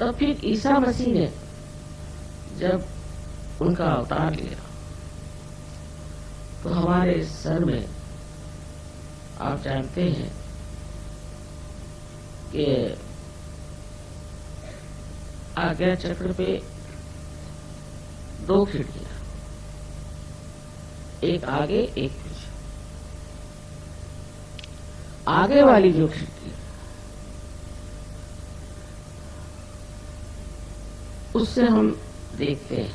तब फिर ईसा मसीह ने जब उनका अवतार लिया तो हमारे सर में आप जानते हैं कि आज्ञा चक्र पे 2 खिड़कियां, एक आगे एक पीछे। आगे वाली जो खिड़की उससे हम देखते हैं,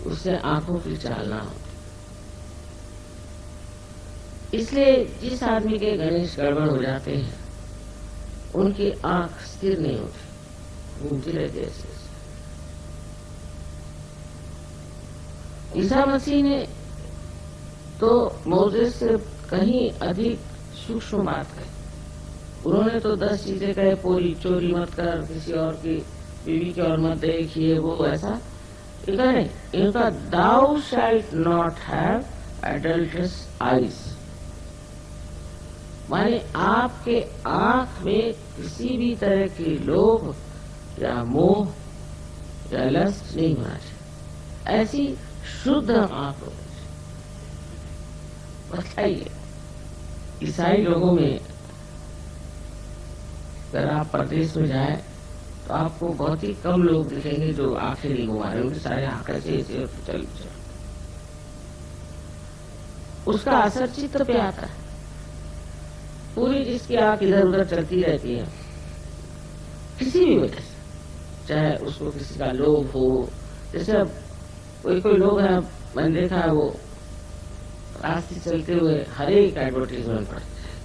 उससे आंखों की चालना होती। इसलिए जिस आदमी के गणेश गड़बड़ हो जाते हैं उनकी आंख स्थिर नहीं होती, घूमती रहती है ऐसे। ईसा मसीह ने तो मोसेस से कहीं अधिक सूक्ष्म बात कही। उन्होंने तो 10 चीजें कहे, चोरी मत कर, किसी और की बीवी की और मत देख, ये वो ऐसा। इनका thou shalt not have adulterous eyes, माने आपके आंख में किसी भी तरह की लोभ या मोह या लस्ट नहीं होना चाहिए, ऐसी शुद्ध आंख होनी चाहिए। बताइए, ईसाई लोगों में अगर आप प्रदेश में जाए तो आपको बहुत ही कम लोग दिखेंगे जो आंखें नहीं घुमा रहे, उनके सारे आंखें से चल। उसका असर चित्त पे आता है। पूरी जिसकी आंख इधर उधर चलती रहती है किसी भी वजह से, चाहे उसको किसी का लोभ हो। जैसे अब कोई लोग हैं, मैंने देखा है, वो रास्ते चलते हुए हर एक एडवर्टीजमेंट पढ़ते हैं,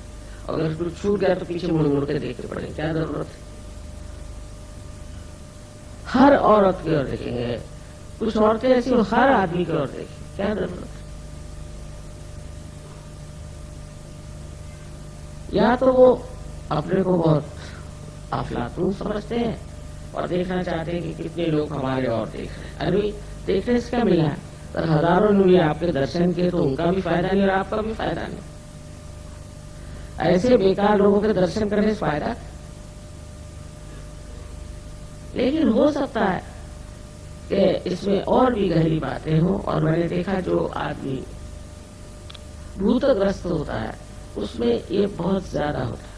अगर कुछ छूट गया तो पीछे मुड़ मुड़ के देखते पड़े, क्या जरूरत है। हर औरत की ओर देखेंगे, कुछ औरतें ऐसी हर आदमी की ओर देखेंगे, क्या जरूरत है। या तो वो अपने को बहुत अफलातून समझते हैं और देखना चाहते हैं कि कितने लोग हमारे और देख रहे हैं। अरे देखने से क्या मिला है? पर हजारों ने भी आपके दर्शन किए तो उनका भी फायदा नहीं और आपका भी फायदा नहीं। ऐसे बेकार लोगों के दर्शन करने से फायदा। लेकिन हो सकता है कि इसमें और भी गहरी बातें हो। और मैंने देखा जो आदमी भूतग्रस्त होता है उसमें ये बहुत ज्यादा होता है।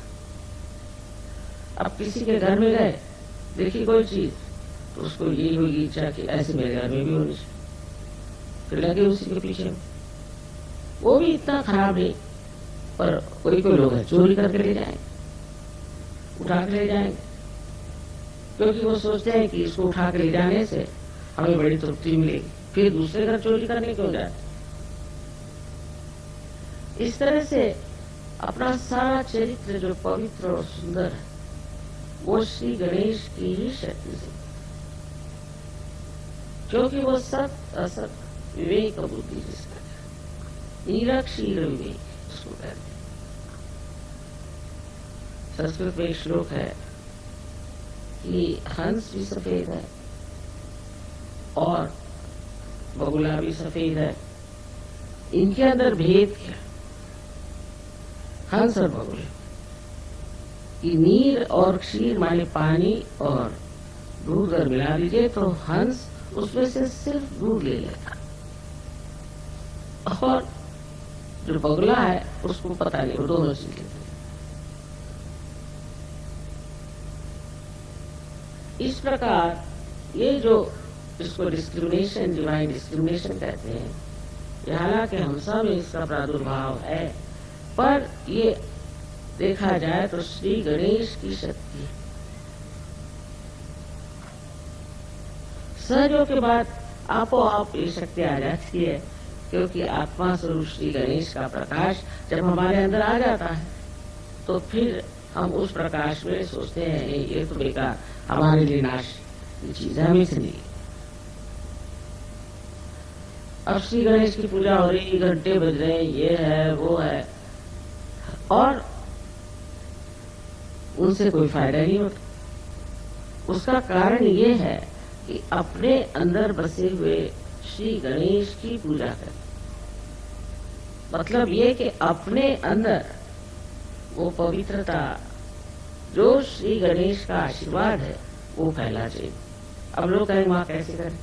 अब किसी के घर में गए, देखी कोई चीज तो उसको यही होगी इच्छा कि ऐसे मेरे घर में भी होनी चाहिए, फिर लगे उसी के पीछे। वो भी इतना खराब नहीं, पर कोई लोग है चोरी करके ले जाएंगे, उठा के ले जाएंगे, क्योंकि वो सोचते हैं कि इसको उठा के ले जाने से हमें बड़ी तृप्ति मिलेगी, फिर दूसरे घर चोरी करने क्यों जाए। इस तरह से अपना सारा चरित्र जो पवित्र और सुंदर है वो श्री गणेश की ही शक्ति से, क्योंकि वो सत असत विवेक बुद्धि जिसका निरक्षीर विवेक उसको कहते हैं। संस्कृत में एक श्लोक है कि हंस भी सफेद है और बगुला भी सफेद है, इनके अंदर भेद क्या? हंस और बगुले की नीर और क्षीर माने पानी और दूध अगर मिला दीजिए तो हंस उसमें से सिर्फ दूध ले लेता, और जो बगुला है उसको पता नहीं, वो दोनों चीज लेते। इस प्रकार ये जो इसको डिस्क्रिमिनेशन, डिवाइन डिस्क्रिमिनेशन कहते हैं, ये हालांकि हम सब में इसका प्रादुर्भाव है, पर ये देखा जाए तो श्री गणेश की शक्ति सहयोग के बाद आपो आप ये शक्ति आ जाती है, क्योंकि आत्मा स्वरूप श्री गणेश का प्रकाश जब हमारे अंदर आ जाता है तो फिर हम उस प्रकाश में सोचते हैं ये तो बेकार, हमारे लिए नाश की चीज हमें से नहीं। अब श्री गणेश की पूजा हो रही, घंटे बज रहे हैं, ये है वो है, और उनसे कोई फायदा नहीं होता। उसका कारण ये है कि अपने अंदर बसे हुए श्री गणेश की पूजा करें। मतलब ये कि अपने अंदर वो पवित्रता जो श्री गणेश का आशीर्वाद है वो फैला चाहिए। अब लोग कहेंगे वहां कैसे करें?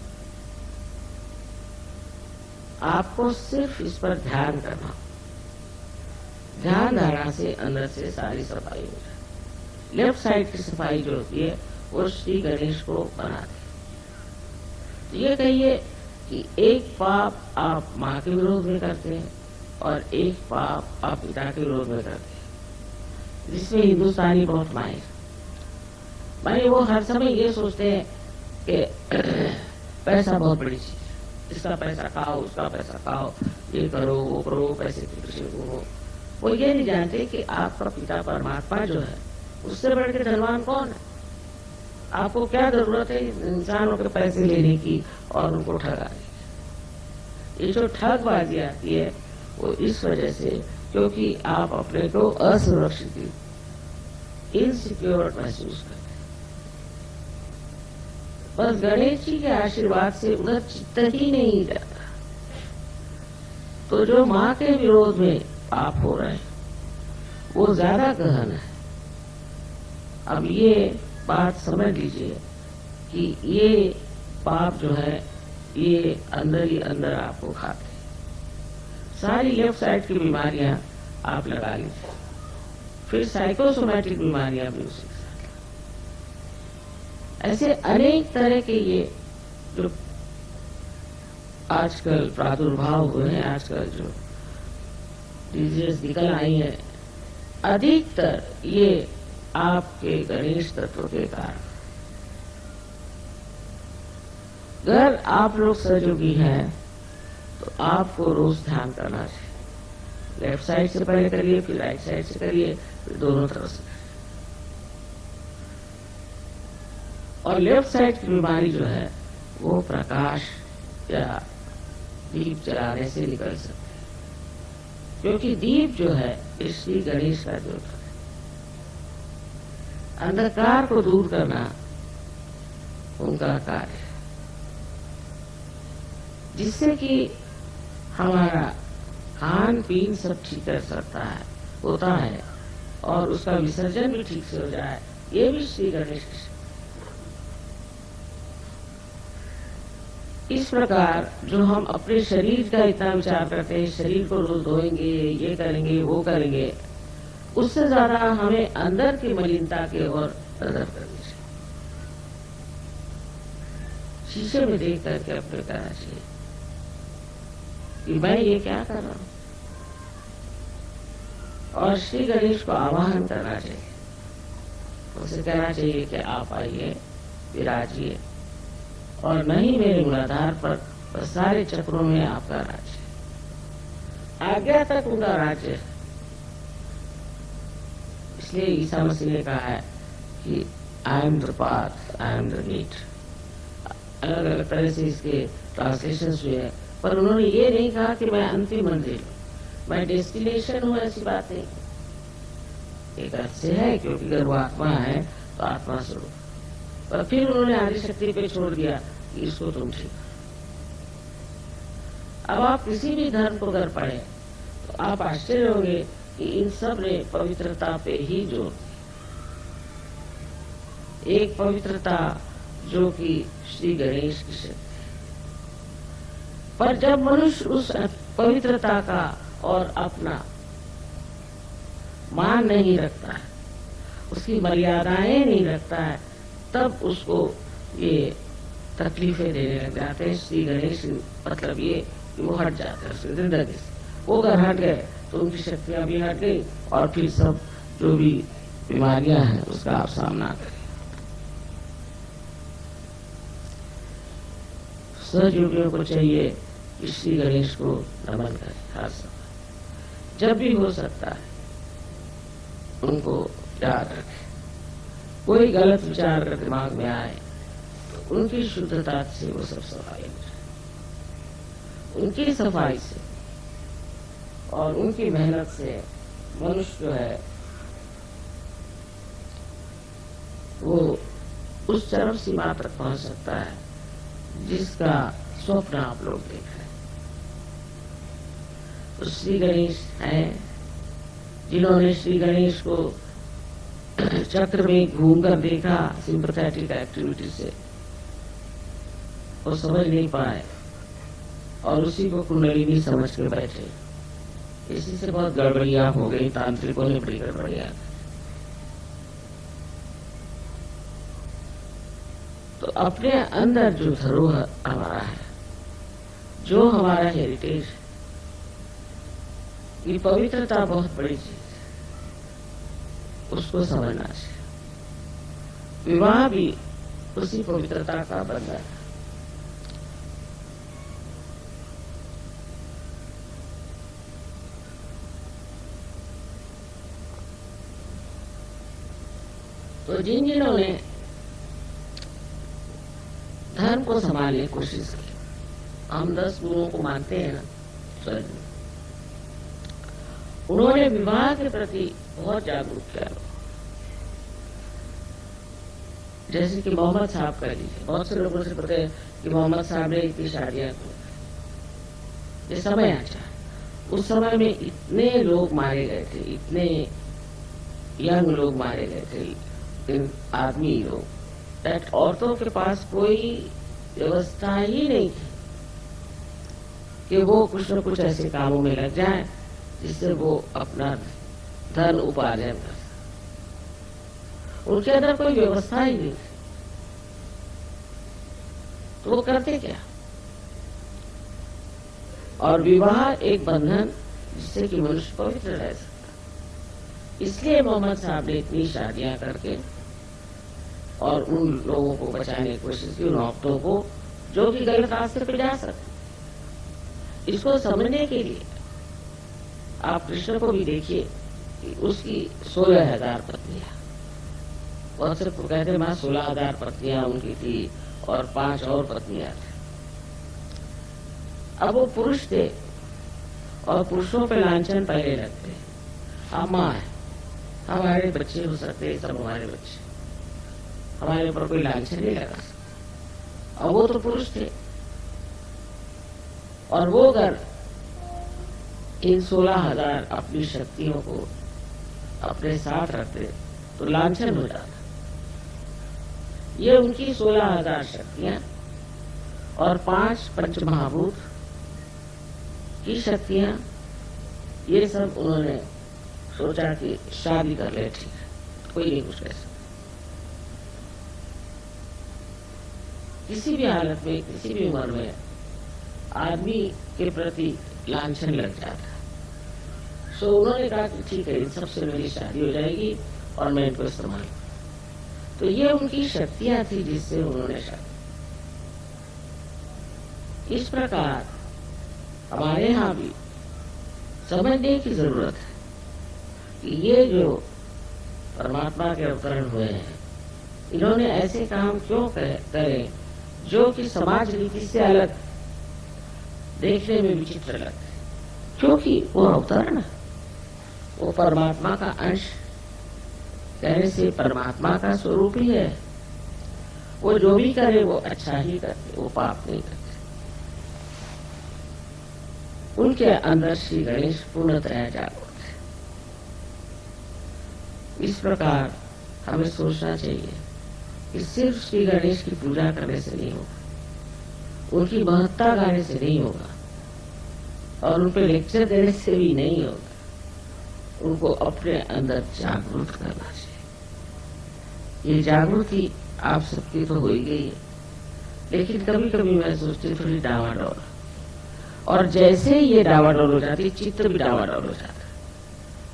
आपको सिर्फ इस पर ध्यान करना, ध्यान धारणा से अंदर से सारी सफाई हो जाए। लेफ्ट साइड की सफाई जो होती है वो श्री गणेश को बनाती है। ये कहिए कि एक पाप आप माँ के विरोध में करते हैं और एक पाप आप पिता के विरोध में करते हैं, जिसमें हिंदुस्तानी बहुत माहिर, माने वो हर समय ये सोचते हैं कि पैसा बहुत बड़ी चीज, इसका पैसा खाओ, उसका पैसा खाओ, ये करो, वो करो, पैसे की पीछे घूमो। वो ये नहीं जानते कि आपका पिता परमात्मा जो है उससे बढ़ के धनवान कौन है। आपको क्या जरूरत है इंसानों के पैसे लेने की और उनको ठगाने की? ये जो ठगबाजी आती है वो इस वजह से क्योंकि आप अपने को असुरक्षित, इनसिक्योर महसूस करते हैं। बस गणेश जी के आशीर्वाद से उधर चित्त ही नहीं जाता। तो जो माँ के विरोध में पाप हो रहे हैं वो ज्यादा गहन है। अब ये बात समझ लीजिए कि ये पाप जो है ये अंदर ही अंदर आपको खाते हैं। सारी लेफ्ट साइड की बीमारियां आप लगा लीजिए, फिर साइकोसोमैटिक बीमारियां भी उसी के साथ। ऐसे अनेक तरह के ये जो आजकल प्रादुर्भाव हुए हैं, आजकल जो डिजीज निकल आई है, अधिकतर ये आपके गणेश तत्व के कारण। अगर आप लोग सहयोगी हैं तो आपको रोज ध्यान करना चाहिए। लेफ्ट साइड से पहले करिए, फिर राइट साइड से करिए, फिर दोनों तरफ से। और लेफ्ट साइड की बीमारी जो है वो प्रकाश या दीप जलाने से निकल सकती है, क्योंकि दीप जो है श्री गणेश का जो है अंधकार को दूर करना उनका कार्य है, जिससे कि हमारा खान पीन सब ठीक कर सकता है, होता है, और उसका विसर्जन भी ठीक से हो जाए। ये भी श्री गणेश की। इस प्रकार जो हम अपने शरीर का इतना विचार करते हैं, शरीर को रोज धोएंगे, ये करेंगे, वो करेंगे, उससे ज्यादा हमें अंदर की मलिनता की ओर नजर करनी चाहिए। शीशे में देख करके अपने करना चाहिए कि मैं ये क्या कर रहा हूं, और श्री गणेश को आवाहन करना चाहिए। उसे कहना चाहिए कि आप आइए, विराजिए, और नहीं मेरे मूलाधार पर सारे चक्रों में आपका राज्य, आज्ञा तक उनका राज्य है। इसलिए ईसा मसीह ने कहा है कि I am the path, I am the meet. अलग अलग तरह से इसके ट्रांसलेशन हुए हैं, पर उन्होंने ये नहीं कहा कि मैं अंतिम मंजिल हूं, मैं डेस्टिनेशन हूं, ऐसी बात नहीं। एक अर्थ से है, क्योंकि अगर वो आत्मा है तो आत्मा स्वरूप, पर फिर उन्होंने आदि शक्ति पे छोड़ दिया कि इसको तुम ठीक। अब आप किसी भी धर्म को अगर पढ़े तो आप आश्चर्य होंगे कि इन सब ने पवित्रता पे ही जोर दिया। एक पवित्रता जो कि श्री गणेश की शक्ति, पर जब मनुष्य उस पवित्रता का और अपना मान नहीं रखता है, उसकी मर्यादाएं नहीं रखता है, तब उसको ये तकलीफें देने लग जाते हैं। श्री गणेश मतलब ये कि वो हट जाते हैं उसकी जिंदगी से। वो अगर हट गए तो उनकी शक्तियां भी हट गई, और फिर सब जो भी बीमारियां हैं उसका आप सामना करें। सहयोगियों को चाहिए कि श्री गणेश को नमन करें हर समय, जब भी हो सकता है उनको याद रखें। कोई गलत विचार अगर दिमाग में आए तो उनकी शुद्धता से वो सब सफाई हो जाए, उनकी सफाई से और उनकी मेहनत से मनुष्य जो है वो उस चरम सीमा तक पहुंच सकता है जिसका स्वप्न आप लोग देख रहे हैं। तो श्री गणेश हैं जिन्होंने श्री गणेश को चक्र में घूमकर देखा सिंपैथेटिक एक्टिविटी से, वो समझ नहीं पाए और उसी को कुंडलिनी समझ के बैठे। इसी से बहुत गड़बड़ियां हो गई, तांत्रिकों ने बड़ी गड़बड़ियां। तो अपने अंदर जो धरोहर हमारा है, जो हमारा हेरिटेज, ये पवित्रता बहुत बड़ी चीज है, उसको समझना चाहिए। विवाह भी उसी पवित्रता का बंधन है। तो जिन्होंने धर्म को संभालने की कोशिश की, हम 10 गुरुओं को मानते हैं ना, तो उन्होंने विवाह के प्रति बहुत जागरूक किया। जैसे कि मोहम्मद साहब का लीजिए, बहुत से लोगों से पता है कि मोहम्मद साहब ने इतनी शादियां की। ये समय अच्छा, उस समय में इतने लोग मारे गए थे, इतने यंग लोग मारे गए थे, आदमी लोग, दैट औरतों के पास कोई व्यवस्था ही नहीं थी कि वो कुछ न कुछ ऐसे कामों में लग जाएं जिससे वो अपना धन उपार्जन कर। उनके अंदर कोई व्यवस्था ही नहीं, तो वो करते क्या? और विवाह एक बंधन जिससे कि मनुष्य पवित्र रह सकता। इसलिए मोहम्मद साहब ने इतनी शादियां करके और उन लोगों को बचाने की कोशिश की, उन औरतों को जो कि गलत रास्ते पे जा सकते। इसको समझने के लिए आप कृष्ण को भी देखिए कि उसकी 16,000 पत्नियां, बहुत से कहते मां 16,000 पत्नियां उनकी थी और 5 और पत्नियां थी। अब वो पुरुष थे और पुरुषों पे लांछन पहले लगते, हम मां है, हमारे बच्चे हो सकते, सब हमारे बच्चे, हमारे ऊपर कोई लांछन नहीं लगा सकता। और वो तो पुरुष थे, और वो अगर इन 16,000 अपनी शक्तियों को अपने साथ रखते तो लांछन हो जाता। ये उनकी 16,000 शक्तियां और 5 पंचमहाभूत की शक्तियां, ये सब उन्होंने सोचा कि शादी कर ले, ठीक है, कोई नहीं कुछ कह सकता। किसी भी हालत में, किसी भी उम्र में आदमी के प्रति लांछन लग जाता है। सो उन्होंने कहा कि ठीक है, इन सबसे मेरी शादी हो जाएगी और मैं इनको इस्तेमाल। तो ये उनकी शक्तियां थी जिससे उन्होंने शादी। इस प्रकार हमारे यहाँ भी समझने की जरूरत है कि ये जो परमात्मा के अवतरण हुए हैं, इन्होंने ऐसे काम क्यों करे जो कि समाज रीति से अलग, देखने में विचित्र लगते, क्योंकि वो अवतरण है, वो परमात्मा का अंश, कहने से परमात्मा का स्वरूप ही है। वो जो भी करे वो अच्छा ही करते, वो पाप नहीं करते। उनके अंदर श्री गणेश पूर्णतः जागरूक है। इस प्रकार हमें सोचना चाहिए कि सिर्फ श्री गणेश की पूजा करने से नहीं होगा, उनकी महत्ता गाने से नहीं होगा, और उन पे लेक्चर देने से भी नहीं होगा। उनको अपने अंदर जागरूक करना चाहिए। ये जागृति आप सबकी तो हो ही गई है, लेकिन कभी कभी मैं सोचती थोड़ी डावाडोल, और जैसे ही ये डावाडोल हो जाती, चित्र भी डावाडोल हो जाता।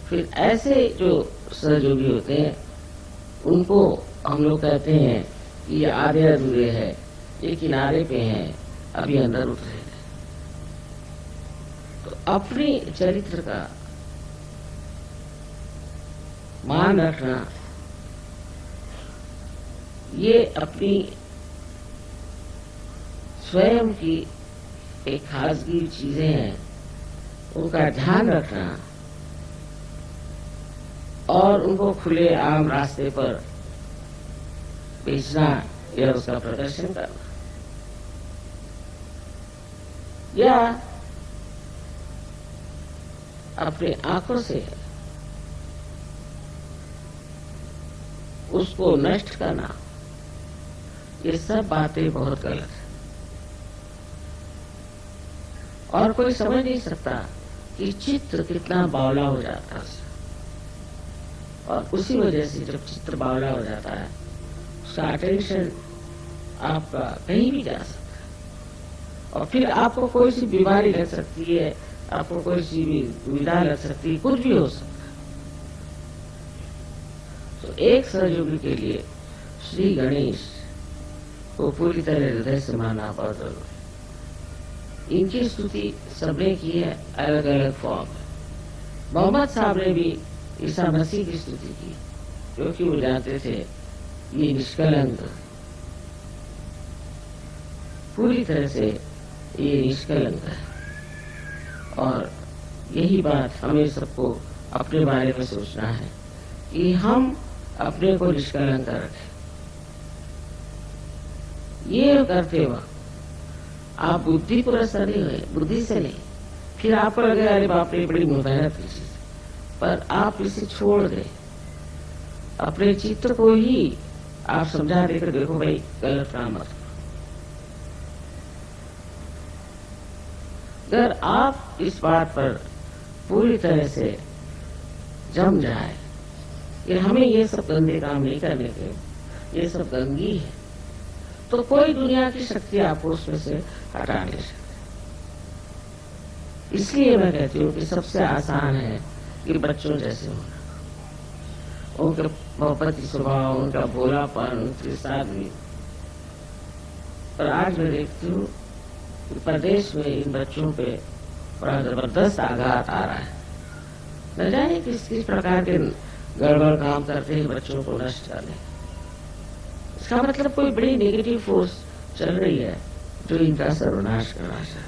फिर ऐसे जो सहयोगी होते हैं उनको हम लोग कहते हैं कि ये आधे अधूरे है, ये किनारे पे हैं, अभी अंदर उतरे। तो अपने चरित्र का मान रखना, ये अपनी स्वयं की एक खासगी चीजें हैं, उनका ध्यान रखना और उनको खुले आम रास्ते पर बेचना या उसका प्रदर्शन करना, या अपने आंखों से उसको नष्ट करना, ये सब बातें बहुत गलत है। और कोई समझ नहीं सकता कि चित्र कितना बावला हो जाता है। और उसी वजह से जब चित्र बावला हो जाता है, उसका अटेंशन आपका कहीं भी जा सकता है, और फिर आपको कोई सी बीमारी लग सकती है, आपको कोई सी भी दुविधा लग सकती है, कुछ भी हो सकता है। तो एक सहयोगी के लिए श्री गणेश को पूरी तरह हृदय से मानना बहुत जरूरी है। इनकी स्तुति सबने की है अलग अलग फॉर्म में। मोहम्मद साहब ने भी ईसा मसीह की स्तुति की, क्योंकि वो जानते थे ये निष्कलंक, पूरी तरह से ये निष्कलंक है। और यही बात हमें सबको अपने बारे में सोचना है कि हम अपने को निष्कलंक रखें। ये करते वक्त आप बुद्धि पुरस्कार नहीं हुए, बुद्धि से नहीं, फिर आपको लगेगा अरे बाप रे बड़ी मेहनत की चीज, पर आप इसे छोड़ दें। अपने चित्र को ही आप समझा देकर देखो भाई गलत काम मत करो। अगर आप इस बात पर पूरी तरह से जम जाए कि हमें ये सब गंदे काम नहीं करने के, ये सब गंदगी है, तो कोई दुनिया की शक्ति आपको उसमें से हटा नहीं सकती। इसलिए मैं कहती हूँ कि सबसे आसान है कि बच्चों जैसे होना, उनका मोहब्बती स्वभाव, उनका भोलापन, उनकी सादगी। पर आज मैं देखती हूँ कि प्रदेश में इन बच्चों पे बड़ा जबरदस्त आघात आ रहा है। न जाने किस किस प्रकार के गड़बड़ काम करते हैं बच्चों को नष्ट करने। इसका मतलब कोई बड़ी नेगेटिव फोर्स चल रही है जो इनका सर्वनाश करना चाहते हैं।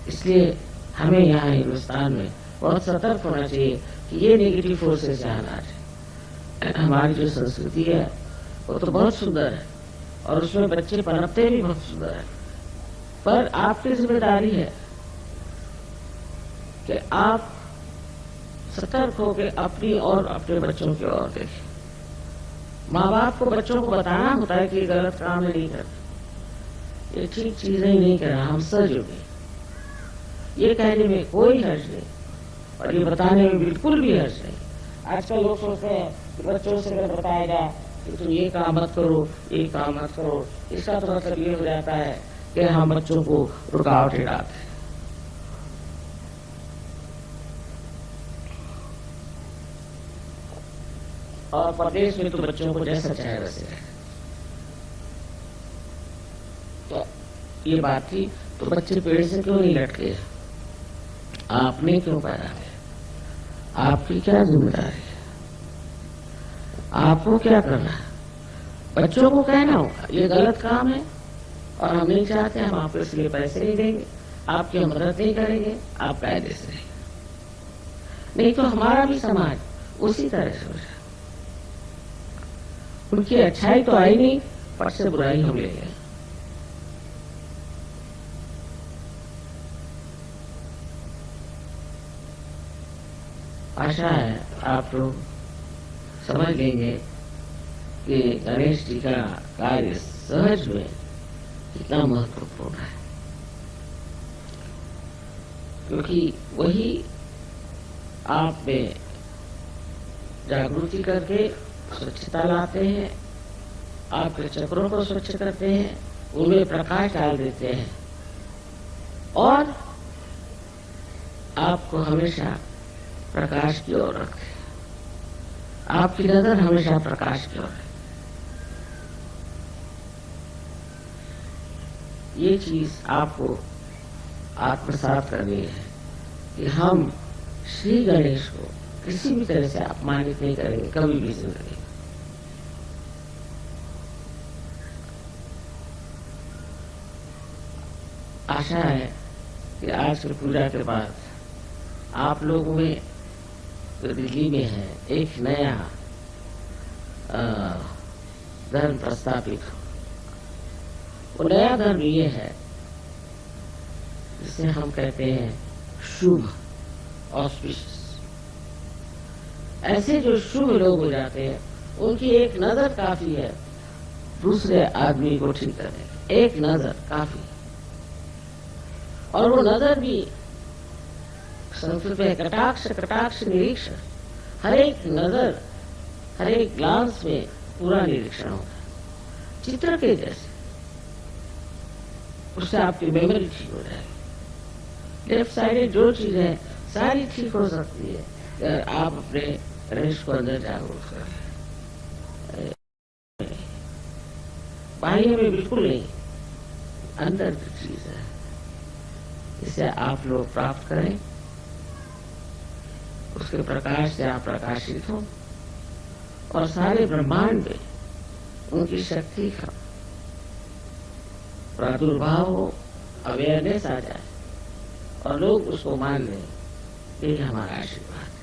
इसलिए हमें यहाँ हिंदुस्तान में बहुत सतर्क होना चाहिए कि ये नेगेटिव फोर्सेस यहाँ ना आए। हमारी जो संस्कृति है वो तो बहुत सुंदर है, और उसमें बच्चे पनपते भी बहुत सुंदर है, पर आपकी जिम्मेदारी है कि आप सतर्क होकर अपनी और अपने बच्चों की ओर देखें। माँ बाप को बच्चों को बताना होता है कि ये गलत काम नहीं करना, ये ठीक चीजें ही नहीं करना, हम सहयोगी। ये कहने में कोई हर्ज नहीं, और ये बताने में बिल्कुल भी हर्ज नहीं। आजकल लोग सोचते हैं कि बच्चों से अगर बताया जाए कि तुम ये काम मत करो, ये काम मत करो, इसका तो मतलब ये हो जाता है कि हम बच्चों को रुकावटें डालते हैं। और प्रदेश में तो बच्चों को जैसा चाहे वैसे रहे। तो ये बात थी, तो बच्चे पेड़ से क्यों नहीं लटके? आपने क्यों पैदा किया? आपकी क्या जिम्मेदारी है? आपको क्या करना है? बच्चों को कहना होगा ये गलत काम है और हम नहीं चाहते, हम आपको इसलिए पैसे नहीं देंगे, आपकी मदद नहीं करेंगे, आप कायदे से रहेंगे। नहीं तो हमारा भी समाज उसी तरह से हो जाए। उनकी अच्छाई तो आई नहीं, पर से बुराई हम ले गए। आशा है आप लोग समझ लेंगे कि गणेश जी का कार्य सहज में कितना महत्वपूर्ण है, क्योंकि वही आप में जागृति करके स्वच्छता लाते हैं, आपके चक्रों को स्वच्छ करते हैं, उनमें प्रकाश डाल देते हैं, और आपको हमेशा प्रकाश की ओर रखते हैं। आपकी नजर हमेशा प्रकाश की ओर है। ये चीज आपको आत्मसात करनी है कि हम श्री गणेश को किसी भी तरह से अपमानित नहीं करेंगे कभी भी जिंदगी। आशा है कि आज की पूजा के बाद आप लोगों में जो दिल्ली में है एक नया धर्म प्रस्तापित हो। वो नया धर्म ये है जिसे हम कहते हैं शुभ, ऑस्पिशियस। ऐसे जो शुभ लोग हो जाते हैं, उनकी एक नजर काफी है दूसरे आदमी को ठीक करने। एक नजर काफी। और वो नजर भी संस्कृत में कटाक्ष कटाक्ष निरीक्षण, हर एक नजर हर एक ग्लांस में पूरा निरीक्षण होता है, चित्र के जैसे। उससे आपकी मेमोरी ठीक हो जाएगी। लेफ्ट साइड जो चीज है सारी ठीक हो सकती है अगर आप अपने रमेश को अंदर जागरूक करें। बाह्य में बिल्कुल नहीं, अंदर की चीज है। इसे आप लोग प्राप्त करें, उसके प्रकाश से आप प्रकाशित हो और सारे ब्रह्मांड में उनकी शक्ति का प्रादुर्भाव हो, अवेयरनेस आ जाए और लोग उसको मान लें। यही हमारा आशीर्वाद है।